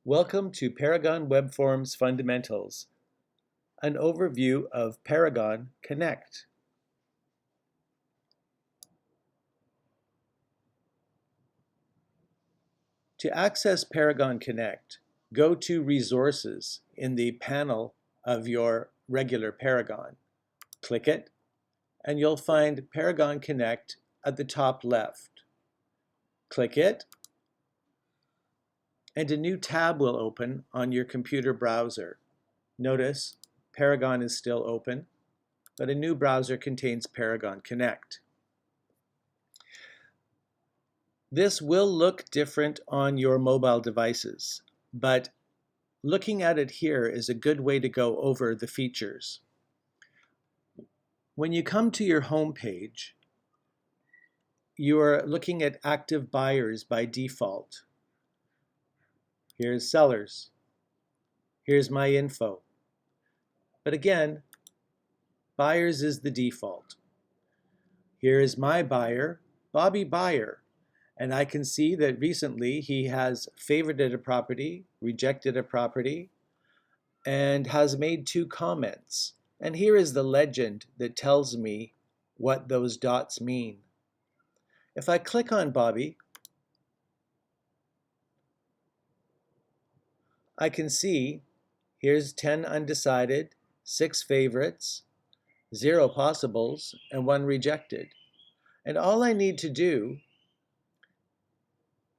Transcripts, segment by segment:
Welcome to Paragon Web Forms Fundamentals, an overview of Paragon Connect. To access Paragon Connect, go to Resources in the panel of your regular Paragon. Click it, and you'll find Paragon Connect at the top left. Click it, and a new tab will open on your computer browser. Notice Paragon is still open, but a new browser contains Paragon Connect. This will look different on your mobile devices, but looking at it here is a good way to go over the features. When you come to your home page, you are looking at active buyers by default. Here's sellers. Here's my info. But again, buyers is the default. Here is my buyer, Bobby Buyer, and I can see that recently he has favorited a property, rejected a property, and has made 2 comments. And here is the legend that tells me what those dots mean. If I click on Bobby, I can see here's 10 undecided, 6 favorites, 0 possibles, and 1 rejected. And all I need to do,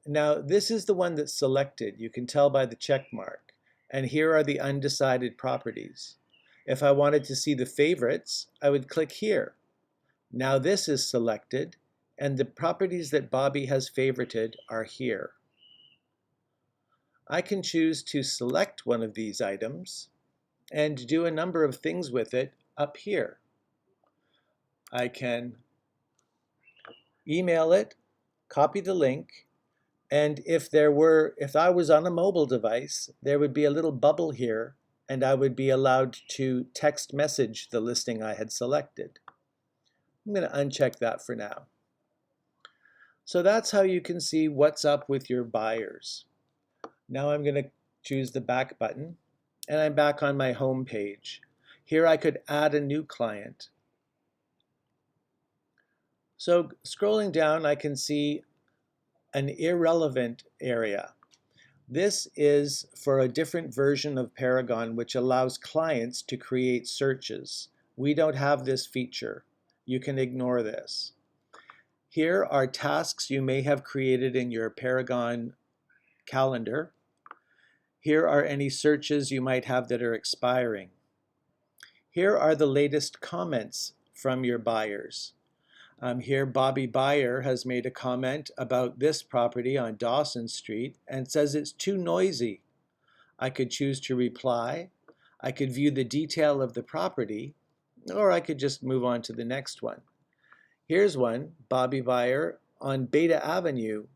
now this is the one that's selected, you can tell by the check mark, and here are the undecided properties. If I wanted to see the favorites, I would click here. Now this is selected, and the properties that Bobby has favorited are here. I can choose to select one of these items and do a number of things with it up here. I can email it, copy the link, and if I was on a mobile device, there would be a little bubble here, and I would be allowed to text message the listing I had selected. I'm going to uncheck that for now. So that's how you can see what's up with your buyers. Now I'm going to choose the back button, and I'm back on my home page. Here I could add a new client. So scrolling down, I can see an irrelevant area. This is for a different version of Paragon which allows clients to create searches. We don't have this feature. You can ignore this. Here are tasks you may have created in your Paragon calendar. Here are any searches you might have that are expiring. Here are the latest comments from your buyers. Here Bobby Buyer has made a comment about this property on Dawson Street and says it's too noisy. I could choose to reply. I could view the detail of the property, or I could just move on to the next one. Here's one, Bobby Buyer on Beta Avenue.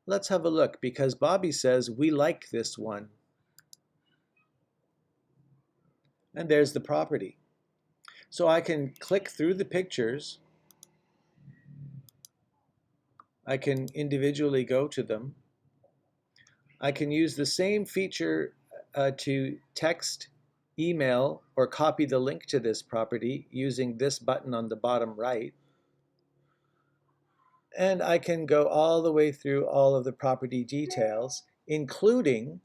Let's have a look because Bobby says we like this one. And there's the property. So I can click through the pictures. I can individually go to them. I can use the same feature to text, email, or copy the link to this property using this button on the bottom right. And I can go all the way through all of the property details, including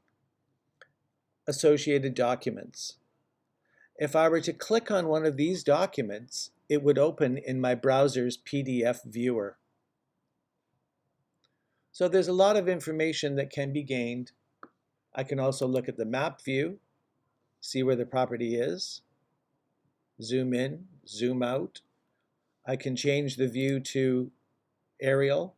associated documents. If I were to click on one of these documents, it would open in my browser's PDF viewer. So there's a lot of information that can be gained. I can also look at the map view, see where the property is, zoom in, zoom out. I can change the view to aerial.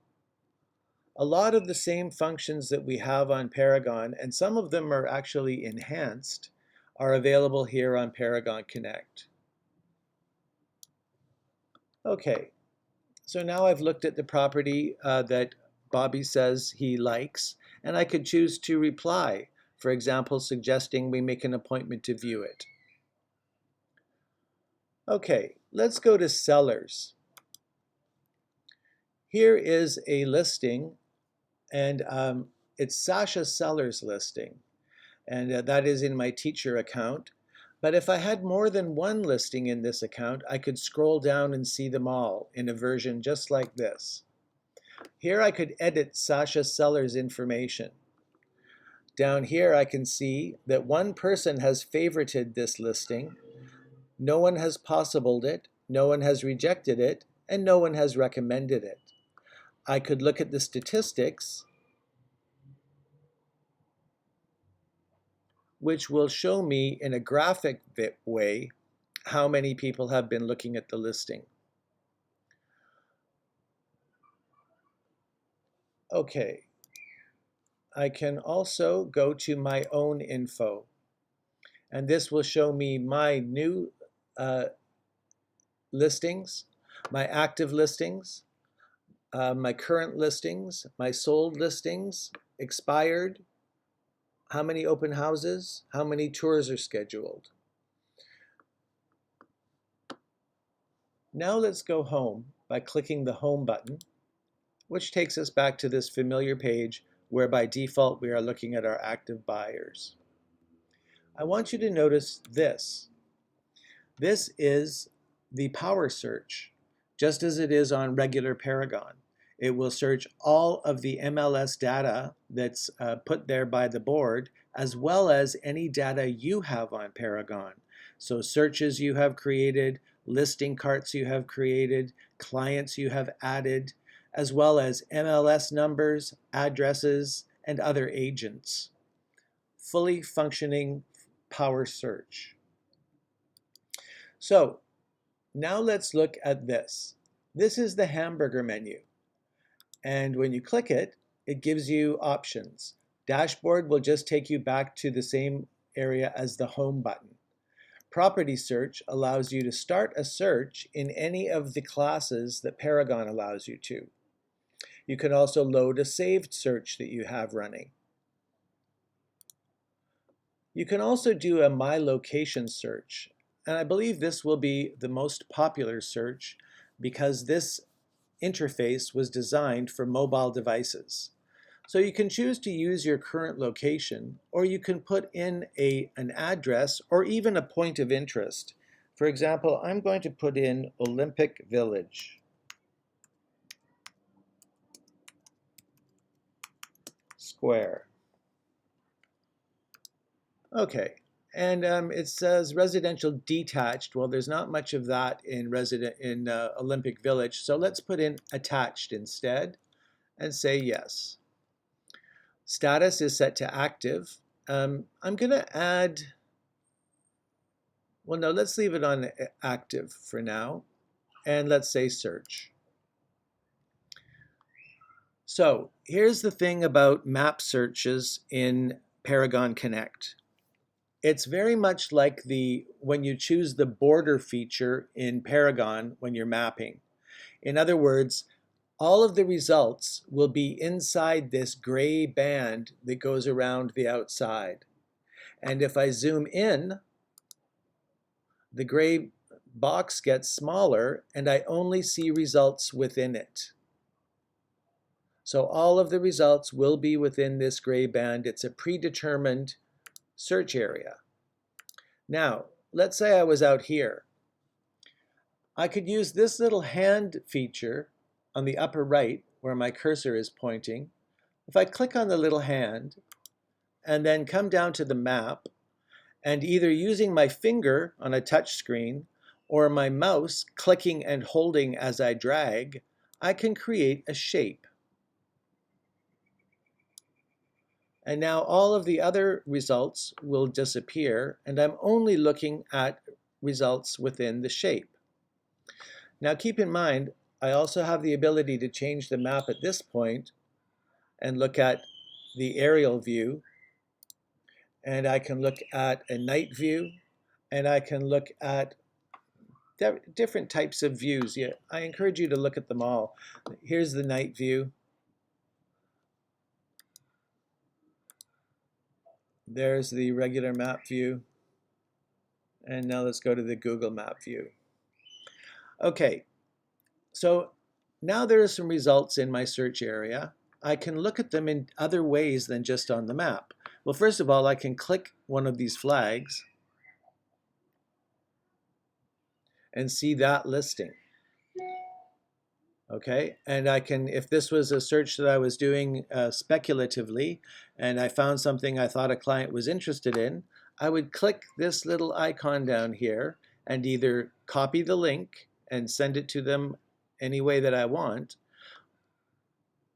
A lot of the same functions that we have on Paragon, and some of them are actually enhanced, are available here on Paragon Connect. Okay, so now I've looked at the property that Bobby says he likes, and I could choose to reply, for example, suggesting we make an appointment to view it. Okay, let's go to sellers. Here is a listing, and it's Sasha Seller's listing, and that is in my teacher account. But if I had more than one listing in this account, I could scroll down and see them all in a version just like this. Here I could edit Sasha Seller's information. Down here I can see that one person has favorited this listing, no one has possibled it, no one has rejected it, and no one has recommended it. I could look at the statistics, which will show me in a graphic way how many people have been looking at the listing. Okay, I can also go to my own info, and this will show me my new listings, my active listings, my current listings, my sold listings, expired, how many open houses, how many tours are scheduled. Now let's go home by clicking the home button, which takes us back to this familiar page where by default we are looking at our active buyers. I want you to notice this. This is the power search, just as it is on regular Paragon. It will search all of the MLS data that's put there by the board, as well as any data you have on Paragon. So searches you have created, listing carts you have created, clients you have added, as well as MLS numbers, addresses, and other agents. Fully functioning power search. So now let's look at this. This is the hamburger menu. And when you click it, it gives you options. Dashboard will just take you back to the same area as the home button. Property search allows you to start a search in any of the classes that Paragon allows you to. You can also load a saved search that you have running. You can also do a My Location search, and I believe this will be the most popular search because this interface was designed for mobile devices. So you can choose to use your current location, or you can put in an address or even a point of interest. For example, I'm going to put in Olympic Village. Square. Okay, and it says residential detached. Well, there's not much of that in Olympic Village, so let's put in attached instead and say yes. Status is set to active. I'm going to add, well, no, let's leave it on active for now, and let's say search. So here's the thing about map searches in Paragon Connect. It's very much like when you choose the border feature in Paragon when you're mapping. In other words, all of the results will be inside this gray band that goes around the outside. And if I zoom in, the gray box gets smaller and I only see results within it. So all of the results will be within this gray band. It's a predetermined search area. Now, let's say I was out here. I could use this little hand feature on the upper right where my cursor is pointing. If I click on the little hand and then come down to the map, and either using my finger on a touch screen or my mouse clicking and holding as I drag, I can create a shape. And now all of the other results will disappear, and I'm only looking at results within the shape. Now keep in mind, I also have the ability to change the map at this point and look at the aerial view, and I can look at a night view, and I can look at different types of views. Yeah, I encourage you to look at them all. Here's the night view. There's the regular map view. And now let's go to the Google Map view. Okay, so now there are some results in my search area. I can look at them in other ways than just on the map. Well, first of all, I can click one of these flags and see that listing. Okay, and I can, if this was a search that I was doing speculatively and I found something I thought a client was interested in, I would click this little icon down here and either copy the link and send it to them any way that I want,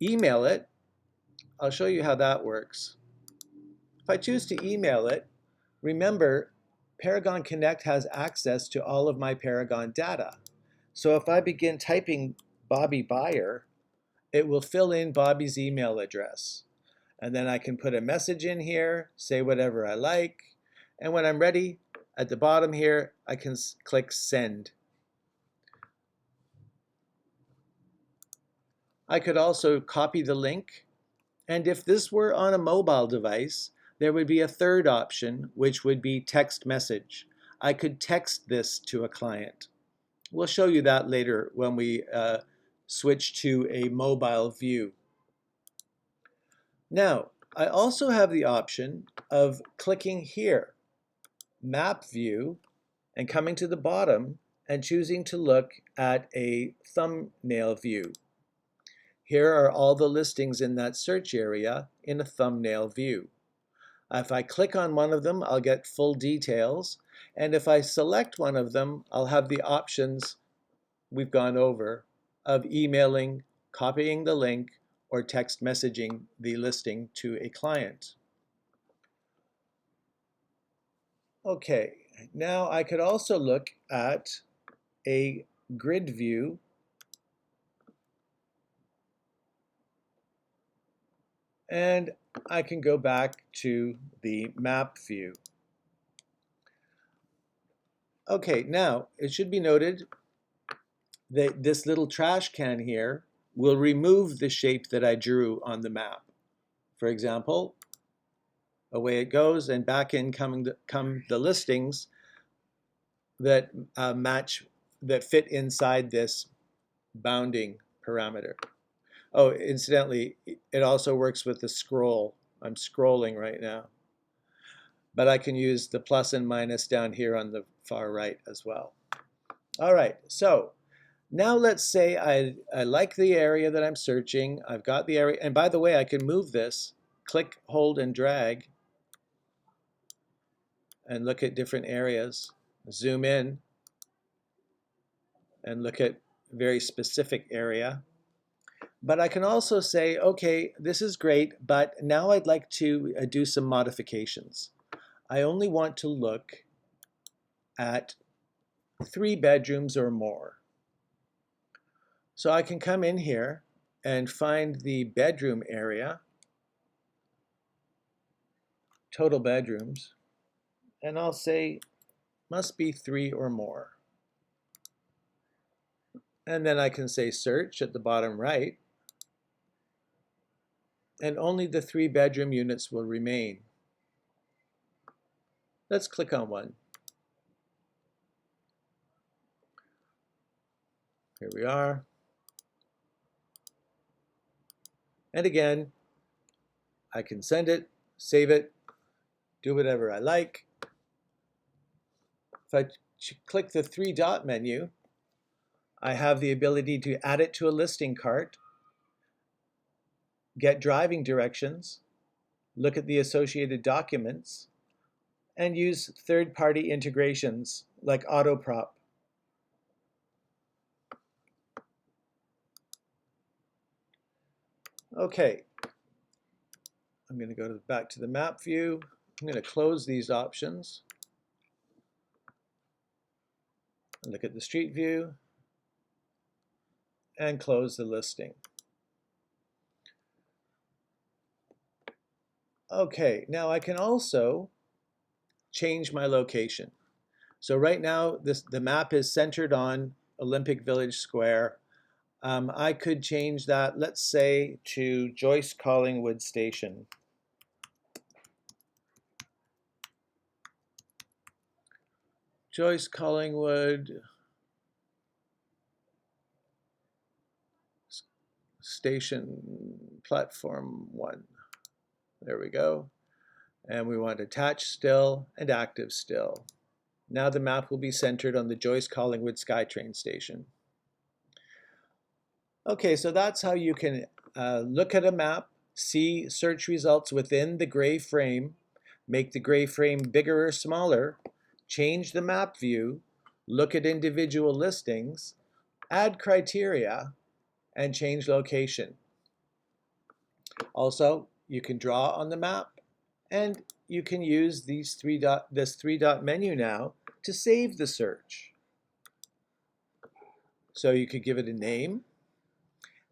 email it. I'll show you how that works. If I choose to email it, remember, Paragon Connect has access to all of my Paragon data. So if I begin typing Bobby Buyer, it will fill in Bobby's email address. And then I can put a message in here, say whatever I like. And when I'm ready, at the bottom here, I can click send. I could also copy the link. And if this were on a mobile device, there would be a third option, which would be text message. I could text this to a client. We'll show you that later when we switch to a mobile view. Now, I also have the option of clicking here, Map View, and coming to the bottom and choosing to look at a thumbnail view. Here are all the listings in that search area in a thumbnail view. If I click on one of them, I'll get full details, and if I select one of them, I'll have the options we've gone over of emailing, copying the link, or text messaging the listing to a client. Okay, now I could also look at a grid view and I can go back to the map view. Okay, now it should be noted that this little trash can here will remove the shape that I drew on the map. For example, away it goes, and back in come the listings that that fit inside this bounding parameter. Oh, incidentally, it also works with the scroll. I'm scrolling right now. But I can use the plus and minus down here on the far right as well. All right, so now let's say I like the area that I'm searching. I've got the area, and by the way, I can move this, click, hold, and drag, and look at different areas, zoom in, and look at a very specific area. But I can also say, okay, this is great, but now I'd like to do some modifications. I only want to look at 3 bedrooms or more. So I can come in here and find the bedroom area, total bedrooms, and I'll say must be 3 or more. And then I can say search at the bottom right, and only the 3 bedroom units will remain. Let's click on one. Here we are. And again, I can send it, save it, do whatever I like. If I click the 3-dot menu, I have the ability to add it to a listing cart, get driving directions, look at the associated documents, and use third-party integrations like Autoprop. Okay, I'm going to go back to the map view. I'm going to close these options. Look at the street view and close the listing. Okay, now I can also change my location. So right now the map is centered on Olympic Village Square. I could change that, let's say, to Joyce Collingwood Station. Joyce Collingwood station platform 1. There we go. And we want attached still and active still. Now the map will be centered on the Joyce Collingwood SkyTrain station. Okay, so that's how you can look at a map, see search results within the gray frame, make the gray frame bigger or smaller, change the map view, look at individual listings, add criteria, and change location. Also, you can draw on the map, and you can use this three-dot menu now to save the search. So you could give it a name.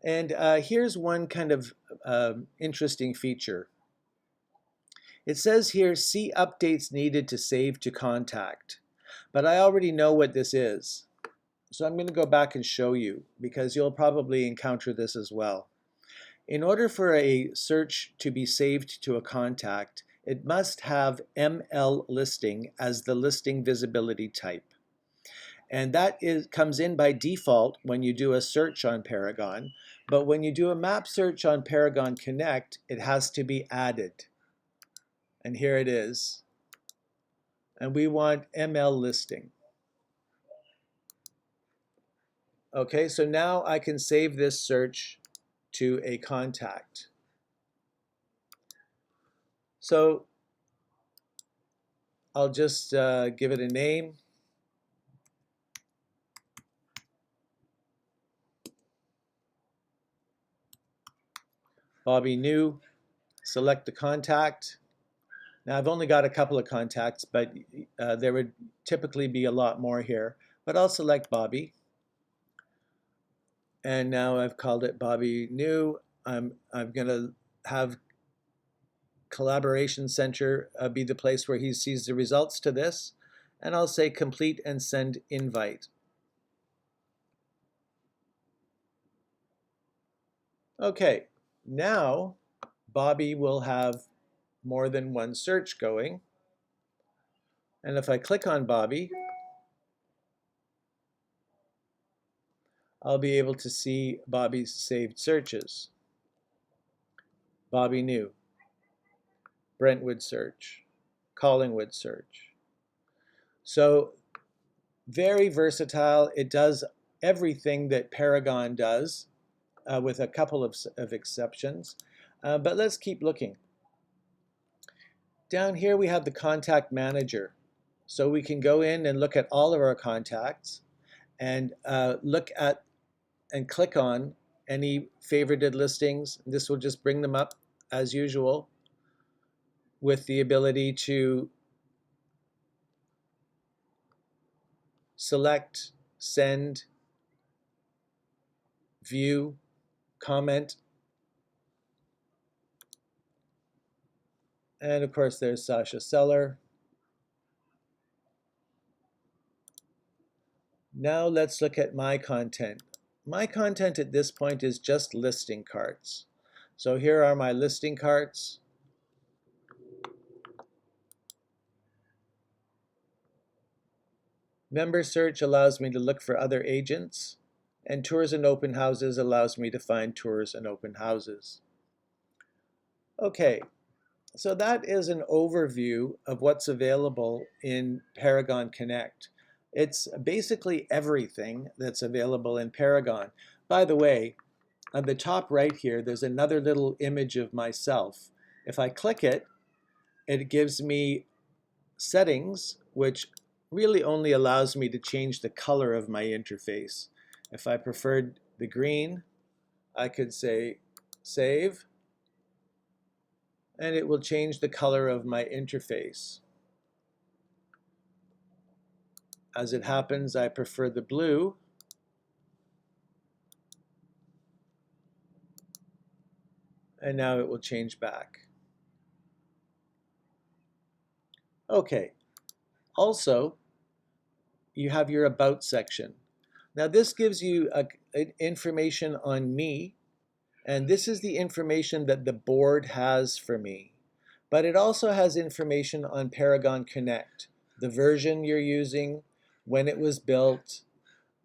And here's one kind of interesting feature. It says here, see updates needed to save to contact. But I already know what this is. So I'm going to go back and show you, because you'll probably encounter this as well. In order for a search to be saved to a contact, it must have ML listing as the listing visibility type. And that comes in by default when you do a search on Paragon. But when you do a map search on Paragon Connect, it has to be added. And here it is. And we want ML listing. Okay, so now I can save this search to a contact. So I'll just give it a name. Bobby New, select the contact. Now I've only got a couple of contacts, but there would typically be a lot more here. But I'll select Bobby. And now I've called it Bobby New. I'm going to have Collaboration Center be the place where he sees the results to this. And I'll say complete and send invite. Okay, now Bobby will have more than one search going. And if I click on Bobby, I'll be able to see Bobby's saved searches. Bobby New, Brentwood search, Collingwood search. So very versatile. It does everything that Paragon does, with a couple of exceptions. But let's keep looking. Down here we have the contact manager. So we can go in and look at all of our contacts and look at and click on any favorited listings. This will just bring them up as usual, with the ability to select, send, view, comment, and of course there's Sasha Seller. Now let's look at my content. My content at this point is just listing cards. So here are my listing cards. Member search allows me to look for other agents, and tours and open houses allows me to find tours and open houses. Okay, so that is an overview of what's available in Paragon Connect. It's basically everything that's available in Paragon. By the way, on the top right here, there's another little image of myself. If I click it, it gives me settings, which really only allows me to change the color of my interface. If I preferred the green, I could say save, and it will change the color of my interface. As it happens, I prefer the blue. And now it will change back. Okay. Also, you have your About section. Now this gives you information on me, and this is the information that the board has for me. But it also has information on Paragon Connect, the version you're using, when it was built,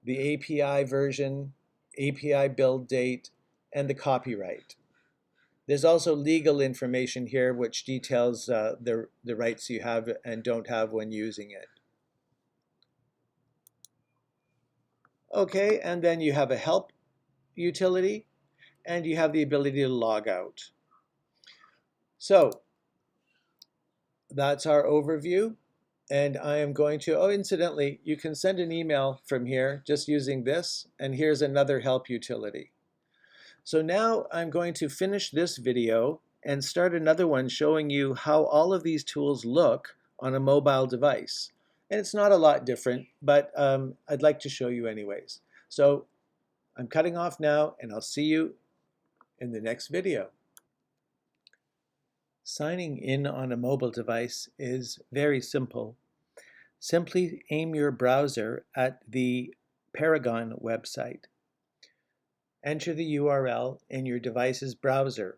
the API version, API build date, and the copyright. There's also legal information here which details the rights you have and don't have when using it. Okay, and then you have a help utility and you have the ability to log out. So that's our overview. And I am going to, oh, incidentally, you can send an email from here just using this, and here's another help utility. So now I'm going to finish this video and start another one showing you how all of these tools look on a mobile device. And it's not a lot different, but I'd like to show you anyways. So I'm cutting off now, and I'll see you in the next video. Signing in on a mobile device is very simple. Simply aim your browser at the Paragon website. Enter the URL in your device's browser.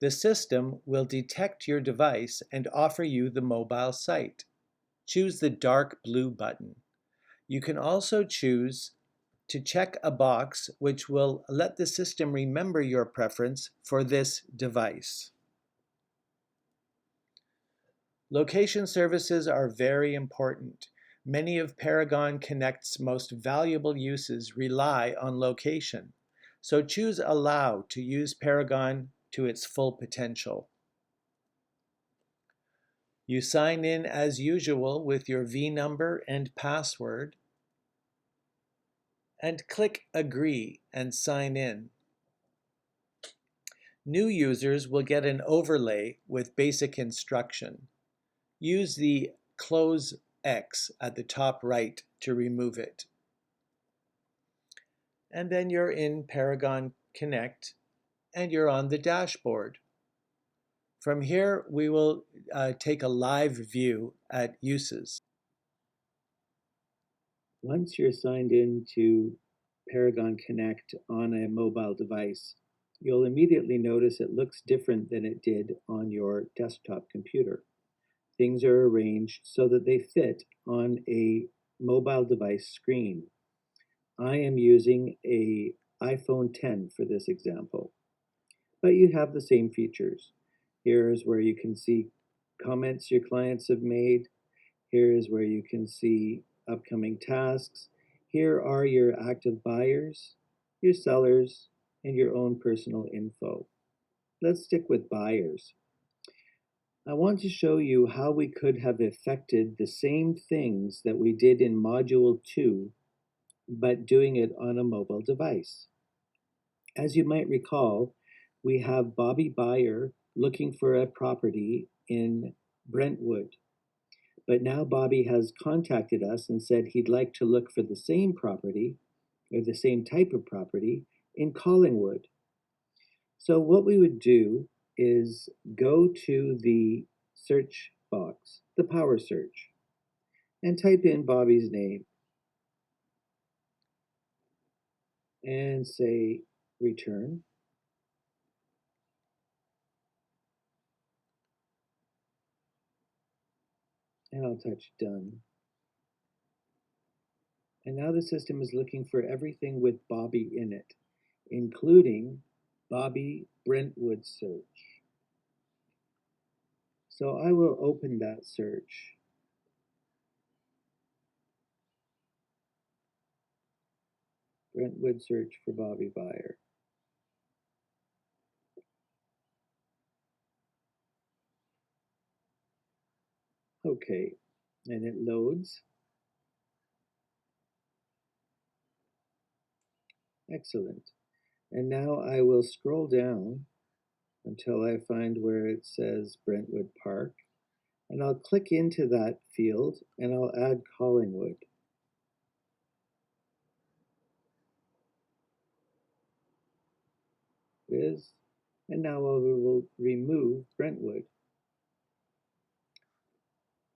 The system will detect your device and offer you the mobile site. Choose the dark blue button. You can also choose to check a box which will let the system remember your preference for this device. Location services are very important. Many of Paragon Connect's most valuable uses rely on location. So choose Allow to use Paragon to its full potential. You sign in as usual with your V-number and password, and click Agree and sign in. New users will get an overlay with basic instruction. Use the Close X at the top right to remove it. And then you're in Paragon Connect and you're on the dashboard. From here, we will take a live view at uses. Once you're signed in to Paragon Connect on a mobile device, you'll immediately notice it looks different than it did on your desktop computer. Things are arranged so that they fit on a mobile device screen. I am using an iPhone 10 for this example, but you have the same features. Here's where you can see comments your clients have made. Here is where you can see upcoming tasks. Here are your active buyers, your sellers, and your own personal info. Let's stick with buyers. I want to show you how we could have affected the same things that we did in Module 2, but doing it on a mobile device. As you might recall, we have Bobby Buyer looking for a property in Brentwood. But now Bobby has contacted us and said he'd like to look for the same property, or the same type of property, in Collingwood. So what we would do is go to the search box, the power search, and type in Bobby's name and say return. And I'll touch done. And now the system is looking for everything with Bobby in it, including Bobby Brentwood search. So I will open that search. Brentwood search for Bobby Buyer. Okay, and it loads. Excellent. And now I will scroll down until I find where it says Brentwood Park. And I'll click into that field and I'll add Collingwood. And now I will remove Brentwood.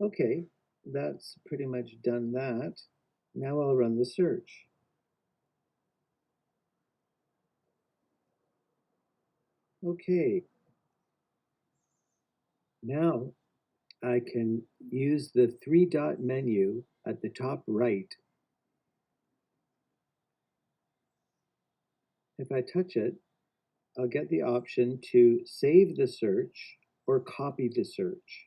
Okay, that's pretty much done that. Now I'll run the search. Okay, now I can use the three-dot menu at the top right. If I touch it, I'll get the option to save the search or copy the search.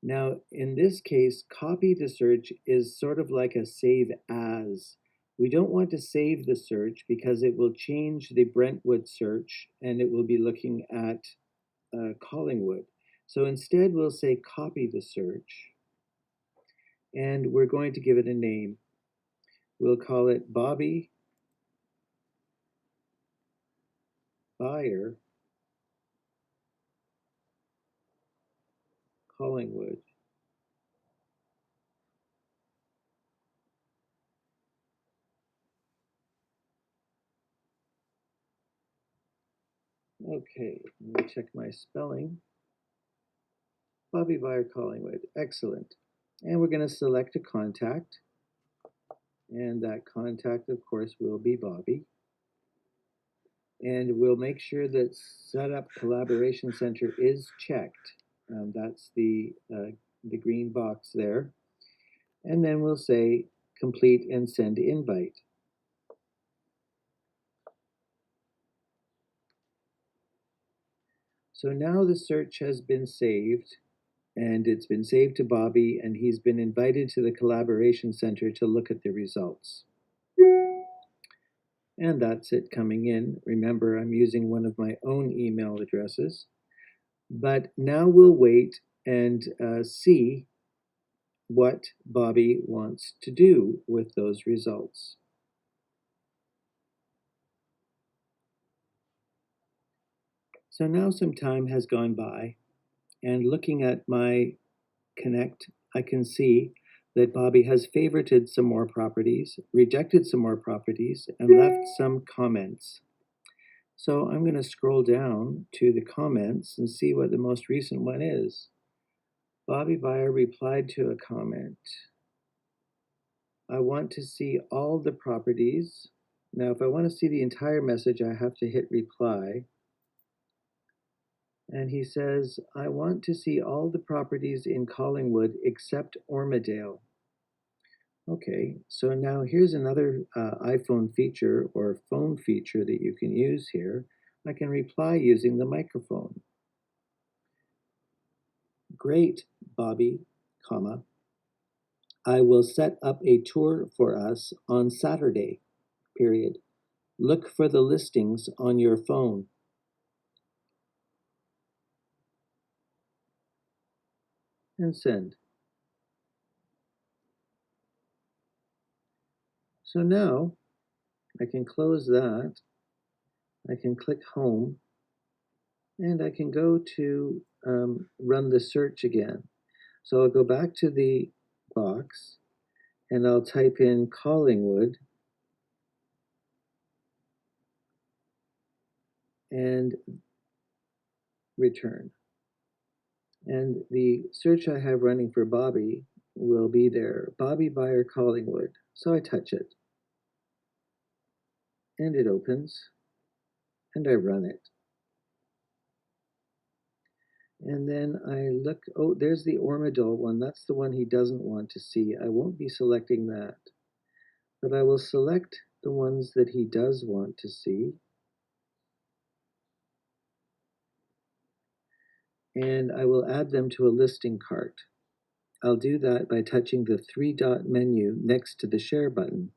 Now, in this case, copy the search is sort of like a save as. We don't want to save the search because it will change the Brentwood search and it will be looking at Collingwood. So instead, we'll say copy the search and we're going to give it a name. We'll call it Bobby Buyer Collingwood. Okay, let me check my spelling. Bobby Buyer Collingwood, excellent. And we're going to select a contact. And that contact, of course, will be Bobby. And we'll make sure that Setup Collaboration Center is checked. That's the green box there. And then we'll say complete and send invite. So now the search has been saved, and it's been saved to Bobby, and he's been invited to the Collaboration Center to look at the results. And that's it coming in. Remember, I'm using one of my own email addresses. But now we'll wait and see what Bobby wants to do with those results. So now some time has gone by, and looking at my Connect, I can see that Bobby has favorited some more properties, rejected some more properties, and left some comments. So I'm going to scroll down to the comments and see what the most recent one is. Bobby Buyer replied to a comment. I want to see all the properties. Now, if I want to see the entire message, I have to hit reply. And he says, I want to see all the properties in Collingwood except Ormadale. Okay, so now here's another iPhone feature or phone feature that you can use here. I can reply using the microphone. Great, Bobby, comma. I will set up a tour for us on Saturday, period. Look for the listings on your phone. And send. So now I can close that. I can click home and I can go to run the search again. So I'll go back to the box and I'll type in Collingwood and return. And the search I have running for Bobby will be there, Bobby Buyer Collingwood. So I touch it and it opens and I run it. And then I look, oh, there's the Ormadale one. That's the one he doesn't want to see. I won't be selecting that, but I will select the ones that he does want to see. And I will add them to a listing cart. I'll do that by touching the three-dot menu next to the share button.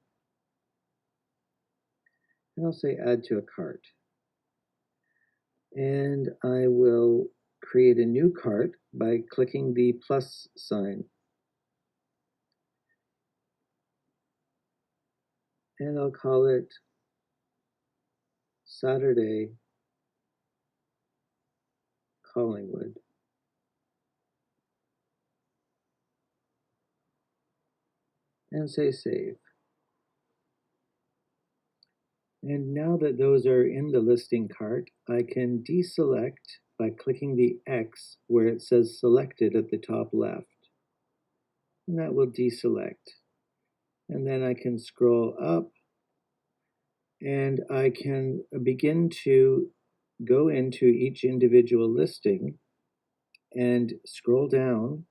And I'll say add to a cart. And I will create a new cart by clicking the plus sign. And I'll call it Saturday Collingwood. And say save. And now that those are in the listing cart, I can deselect by clicking the X where it says selected at the top left. And that will deselect. And then I can scroll up and I can begin to go into each individual listing and scroll down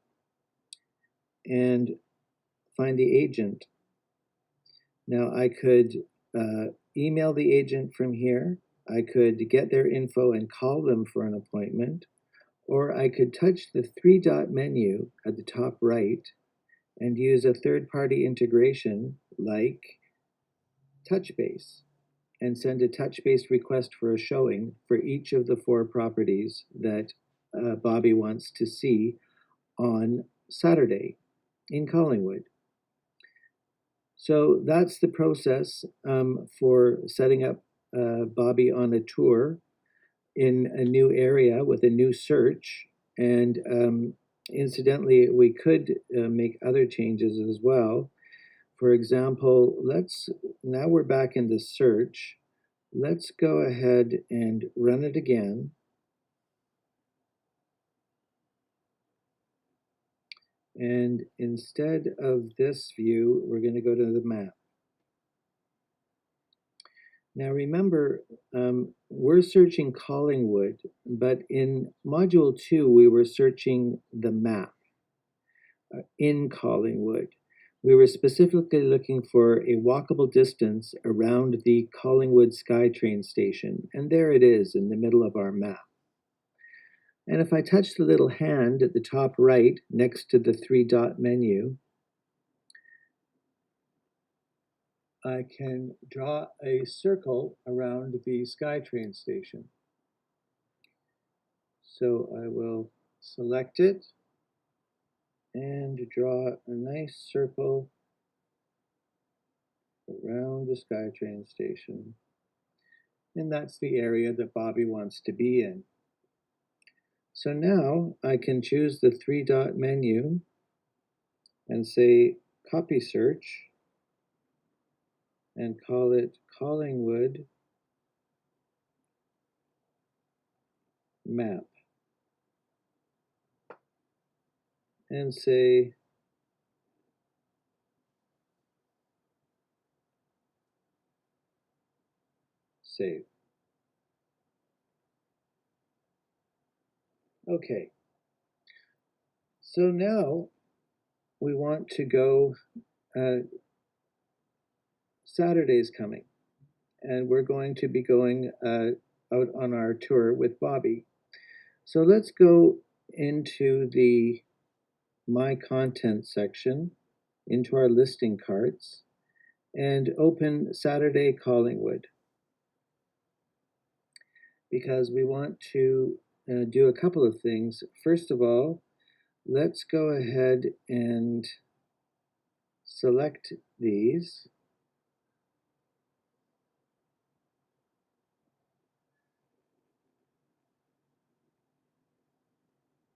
and find the agent. Now I could email the agent from here. I could get their info and call them for an appointment, or I could touch the three-dot menu at the top right and use a third-party integration like TouchBase and send a TouchBase request for a showing for each of the 4 properties that Bobby wants to see on Saturday in Collingwood. So that's the process for setting up Bobby on a tour in a new area with a new search. And incidentally, we could make other changes as well. For example, now we're back in the search. Let's go ahead and run it again. And instead of this view, we're going to go to the map. Now remember, we're searching Collingwood, but in Module 2, we were searching the map in Collingwood. We were specifically looking for a walkable distance around the Collingwood SkyTrain station, and there it is in the middle of our map. And if I touch the little hand at the top right next to the three-dot menu, I can draw a circle around the SkyTrain station. So I will select it and draw a nice circle around the SkyTrain station. And that's the area that Bobby wants to be in. So now I can choose the three-dot menu and say copy search and call it Collingwood map and say save. Okay, so now we want to go, Saturday's coming, and we're going to be going out on our tour with Bobby. So let's go into the My Content section, into our listing carts, and open Saturday Collingwood, because we want to do a couple of things. First of all, let's go ahead and select these.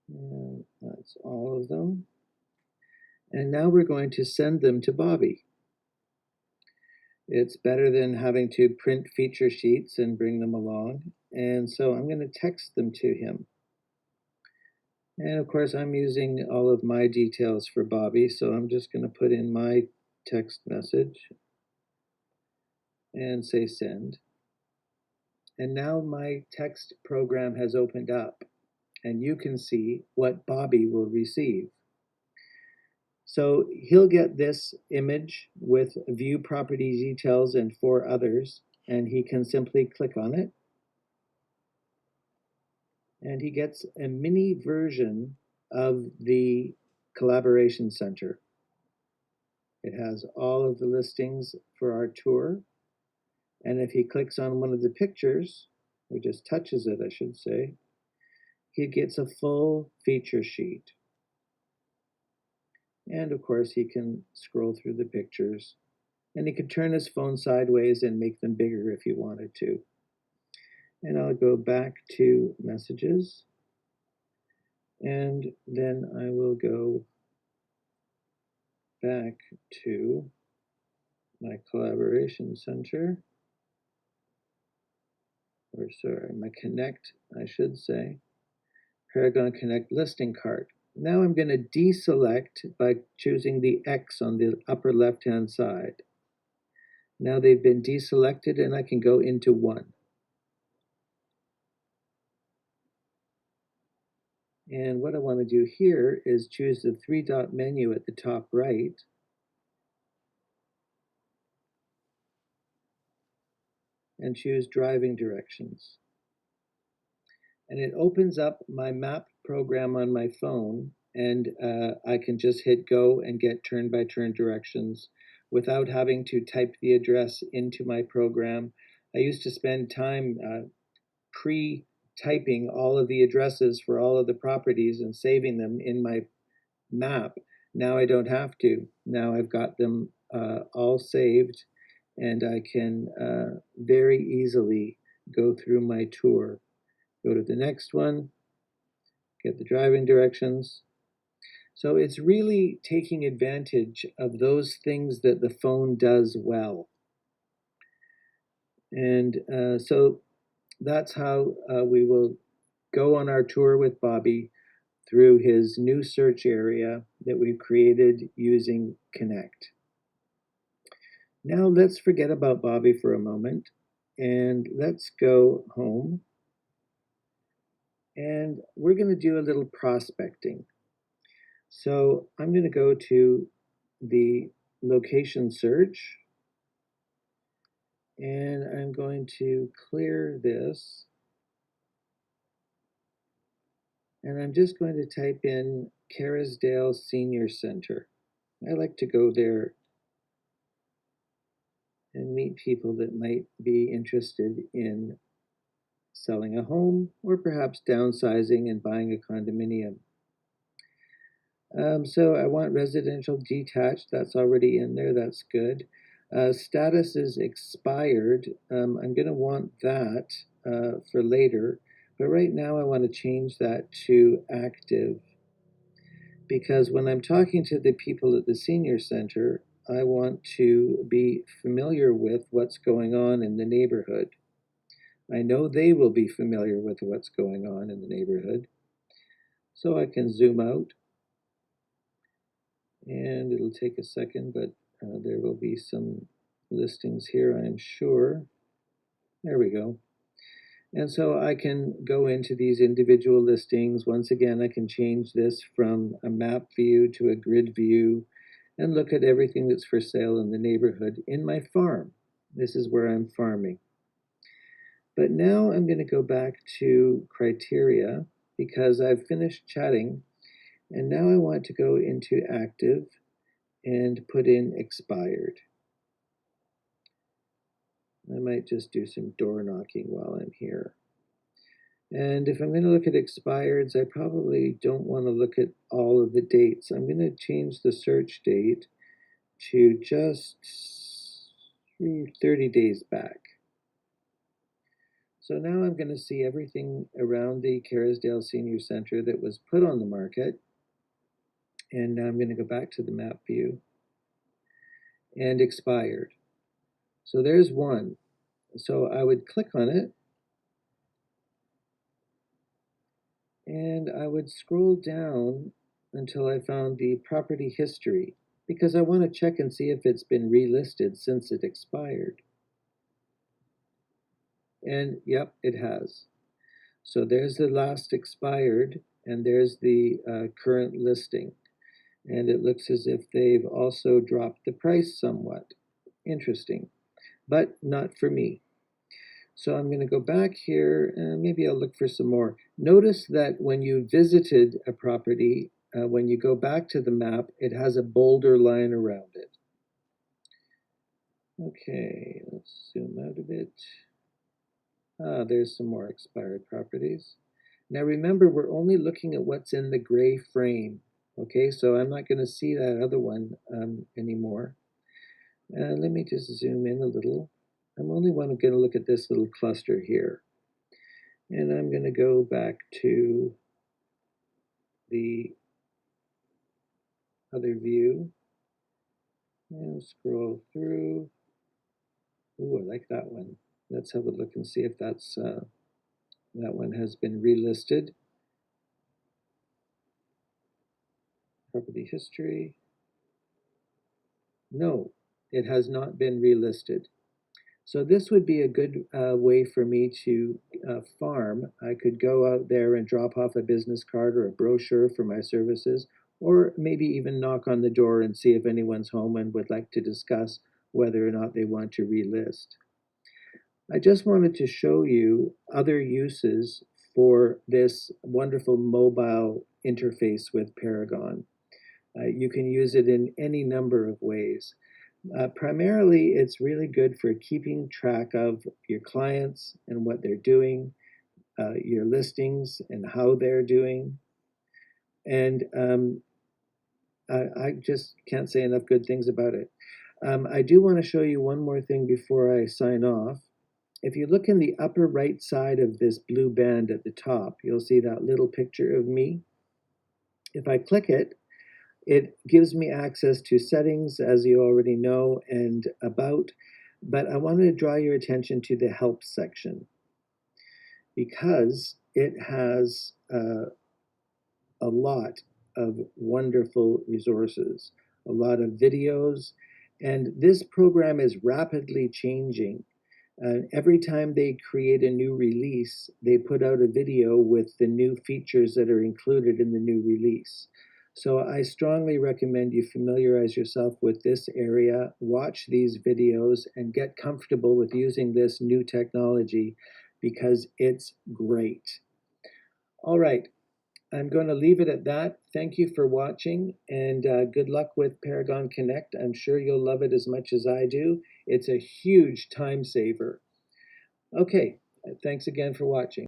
And that's all of them. And now we're going to send them to Bobby. It's better than having to print feature sheets and bring them along. And so I'm going to text them to him. And of course, I'm using all of my details for Bobby, so I'm just going to put in my text message and say send. And now my text program has opened up, and you can see what Bobby will receive. So he'll get this image with view property details and 4 others, and he can simply click on it. And he gets a mini version of the Collaboration Center. It has all of the listings for our tour. And if he clicks on one of the pictures, or just touches it, I should say, he gets a full feature sheet. And of course, he can scroll through the pictures, and he can turn his phone sideways and make them bigger if he wanted to. And I'll go back to messages, and then I will go back to my Collaboration Center, or sorry, my Connect, I should say, Paragon Connect listing cart. Now I'm going to deselect by choosing the X on the upper left-hand side. Now they've been deselected, and I can go into one. And what I want to do here is choose the three-dot menu at the top right. and choose driving directions. And it opens up my map program on my phone, and I can just hit go and get turn-by-turn directions without having to type the address into my program. I used to spend time pre-typing all of the addresses for all of the properties and saving them in my map. Now I don't have to. Now I've got them all saved, and I can very easily go through my tour. Go to the next one, get the driving directions. So it's really taking advantage of those things that the phone does well. And so that's how we will go on our tour with Bobby through his new search area that we've created using Connect. Now let's forget about Bobby for a moment and let's go home. And we're going to do a little prospecting. So I'm going to go to the location search, and I'm going to clear this, and I'm just going to type in Kerrisdale Senior Center. I like to go there and meet people that might be interested in selling a home or perhaps downsizing and buying a condominium. So I want residential detached. That's already in there. That's good. Status is expired. I'm going to want that for later. But right now I want to change that to active. Because when I'm talking to the people at the senior center, I want to be familiar with what's going on in the neighborhood. I know they will be familiar with what's going on in the neighborhood. So I can zoom out. And it'll take a second, but there will be some listings here, I am sure. There we go. And so I can go into these individual listings. Once again, I can change this from a map view to a grid view and look at everything that's for sale in the neighborhood in my farm. This is where I'm farming. But now I'm going to go back to criteria because I've finished chatting. And now I want to go into active and put in expired. I might just do some door knocking while I'm here. And if I'm going to look at expireds, I probably don't want to look at all of the dates. I'm going to change the search date to just 30 days back. So now I'm going to see everything around the Kerrisdale Senior Center that was put on the market. And now I'm going to go back to the map view and expired. So there's one. So I would click on it and I would scroll down until I found the property history because I want to check and see if it's been relisted since it expired. And yep, it has. So there's the last expired and there's the current listing. And it looks as if they've also dropped the price somewhat. Interesting, but not for me. So I'm going to go back here and maybe I'll look for some more. Notice that when you visited a property, when you go back to the map, it has a bolder line around it. Okay, let's zoom out a bit. There's some more expired properties. Now remember, we're only looking at what's in the gray frame. Okay, so I'm not going to see that other one anymore. Let me just zoom in a little. I'm only going to look at this little cluster here. And I'm going to go back to the other view and scroll through. Ooh, I like that one. Let's have a look and see if that's that one has been relisted. Property history. No, it has not been relisted. So this would be a good way for me to farm. I could go out there and drop off a business card or a brochure for my services, or maybe even knock on the door and see if anyone's home and would like to discuss whether or not they want to relist. I just wanted to show you other uses for this wonderful mobile interface with Paragon. You can use it in any number of ways. Primarily, it's really good for keeping track of your clients and what they're doing, your listings and how they're doing. And I just can't say enough good things about it. I do want to show you one more thing before I sign off. If you look in the upper right side of this blue band at the top, you'll see that little picture of me. If I click it, it gives me access to settings, as you already know, and about, but I wanted to draw your attention to the help section because it has a lot of wonderful resources, a lot of videos, and this program is rapidly changing. Every time they create a new release, they put out a video with the new features that are included in the new release. So I strongly recommend you familiarize yourself with this area, watch these videos, and get comfortable with using this new technology because it's great. All right, I'm going to leave it at that. Thank you for watching, and good luck with Paragon Connect. I'm sure you'll love it as much as I do. It's a huge time saver. Okay, thanks again for watching.